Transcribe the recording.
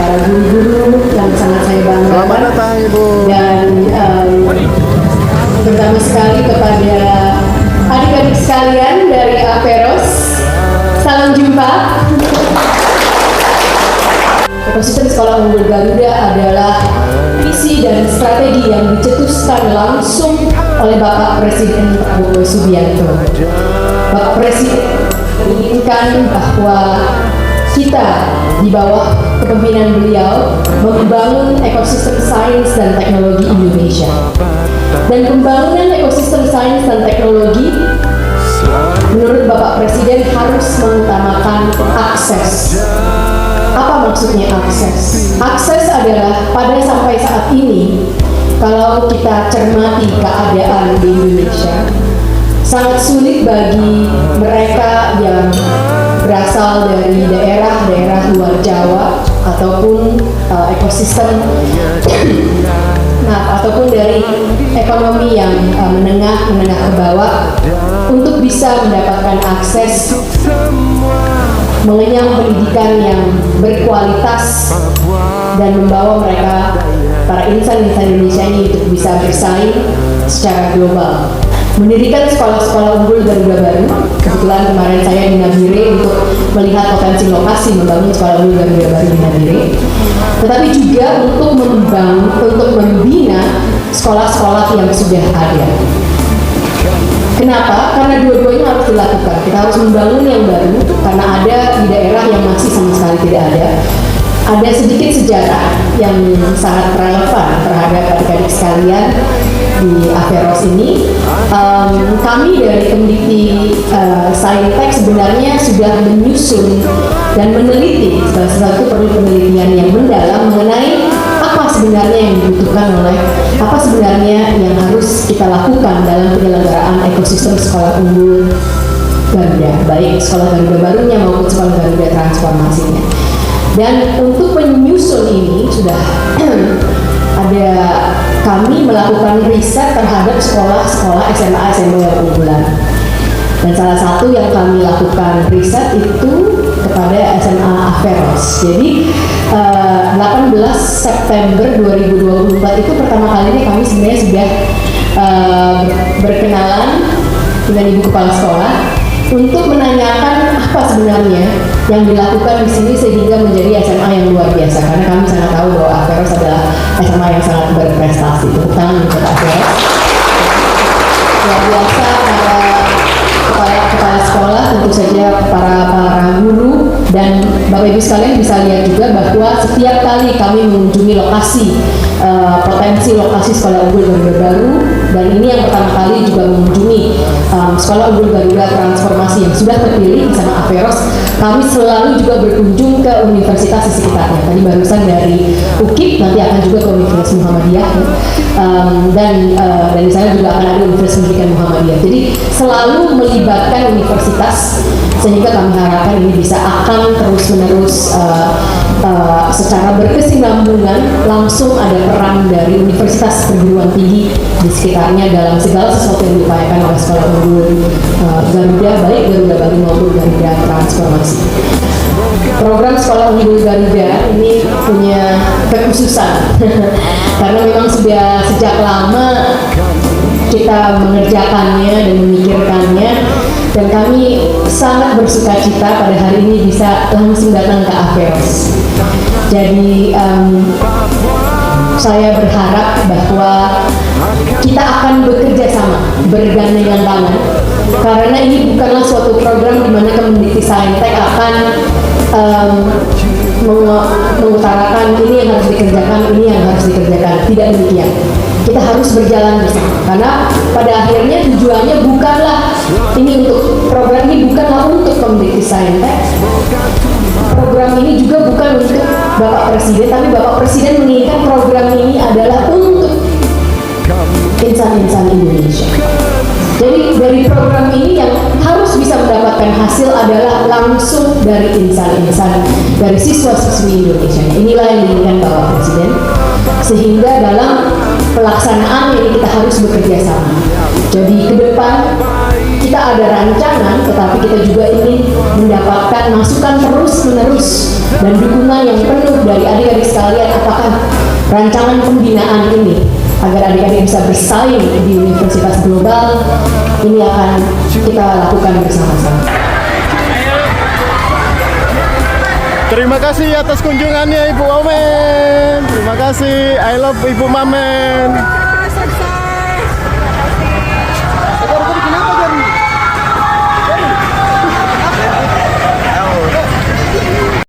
para guru-guru yang sangat saya banggakan. Selamat datang Ibu. Dan terutama sekali kepada adik-adik sekalian dari Aperos. Salam jumpa. Ekosistem Sekolah Unggul Garuda adalah visi dan strategi yang dicetuskan langsung oleh Bapak Presiden Prabowo Subianto. Bapak Presiden menginginkan bahwa kita di bawah kepemimpinan beliau membangun ekosistem sains dan teknologi Indonesia. Dan pembangunan ekosistem sains dan teknologi menurut Bapak Presiden harus mengutamakan akses. Apa maksudnya akses? Akses adalah pada sampai saat ini, kalau kita cermati keadaan di Indonesia, sangat sulit bagi mereka yang berasal dari daerah-daerah luar Jawa ataupun ekosistem ataupun dari ekonomi yang menengah ke bawah untuk bisa mendapatkan akses mengenyam pendidikan yang berkualitas dan membawa mereka, para insan-insan Indonesia ini, untuk bisa bersaing secara global. Mendirikan sekolah-sekolah unggul Garuda baru, kebetulan kemarin saya di Nabire untuk melihat potensi lokasi membangun sekolah unggul Garuda baru di Nabire, tetapi juga untuk membina sekolah-sekolah yang sudah ada. Kenapa? Karena dua-duanya harus dilakukan. Kita harus membangun yang baru karena ada di daerah yang masih sama sekali tidak ada. Ada sedikit sejarah yang sangat relevan terhadap adik-adik sekalian di Aperos ini. Kami dari peneliti Saintek sebenarnya sudah menyusun dan meneliti, salah satu perlu penelitian yang mendalam mengenai apa sebenarnya yang dibutuhkan apa sebenarnya yang harus kita lakukan dalam penyelenggaraan ekosistem sekolah unggul Garuda, baik sekolah Garuda barunya maupun sekolah Garuda transformasinya. Dan untuk menyusun ini sudah ada kami melakukan riset terhadap sekolah-sekolah SMA yang unggulan. Dan salah satu yang kami lakukan riset itu kepada SMA Aperos. Jadi 18 September 2024 itu pertama kalinya kami sebenarnya sudah berkenalan dengan Ibu Kepala Sekolah untuk menanyakan apa sebenarnya yang dilakukan di sini sehingga menjadi SMA yang luar biasa. Karena kami sangat tahu bahwa Aperos adalah SMA yang sangat berprestasi. Tepuk tangan untuk Aperos. Luar biasa para kepala sekolah, tentu saja para guru, dan Bapak Ibu sekalian bisa lihat juga bahwa setiap kali kami mengunjungi potensi lokasi sekolah unggul Garuda baru, dan ini yang pertama kali juga mengunjungi sekolah unggul Garuda transformasi yang sudah terpilih bersama Aperos, kami selalu juga berkunjung ke universitas di sekitarnya. Tadi barusan dari UKIP, nanti akan juga ke Universitas Muhammadiyah, dan di sana juga akan ada Universitas Pendidikan Muhammadiyah. Jadi selalu melibatkan universitas, sehingga kami harapkan ini bisa akan terus-menerus secara berkesinambungan, langsung ada peran dari universitas perguruan tinggi di sekitarnya dalam segala sesuatu yang diupayakan oleh sekolah unggul Garuda, baik Garuda baru maupun Garuda transformasi. Program sekolah unggul Garuda ini punya kekhususan karena memang sudah sejak lama kita mengerjakannya dan memikirkannya, dan kami sangat bersuka cita pada hari ini bisa langsung datang ke Aperos. Jadi saya berharap bahwa kita akan bekerja sama, bergandengan tangan, karena ini bukanlah suatu program di mana Kemendikti Saintek akan mengutarakan ini yang harus dikerjakan, ini yang harus dikerjakan. Tidak demikian. Kita harus berjalan bersama, karena pada akhirnya tujuannya bukanlah program ini bukanlah untuk Kemendikti Saintek. Program ini juga bukan untuk Bapak Presiden, tapi Bapak Presiden menginginkan program ini adalah untuk insan-insan Indonesia. Jadi dari program ini yang harus bisa mendapatkan hasil adalah langsung dari insan-insan, dari siswa-siswi Indonesia. Inilah yang diinginkan Bapak Presiden, sehingga dalam pelaksanaan ini kita harus bekerja sama. Jadi ke depan kita ada rancangan, tetapi kita juga ingin mendapatkan masukan terus-menerus dan dukungan yang penuh dari adik-adik sekalian. Apakah rancangan pembinaan ini agar adik-adik bisa bersaing di universitas global ini akan kita lakukan bersama-sama. Terima kasih atas kunjungannya Ibu Omen. Terima kasih. I love Ibu Mamen.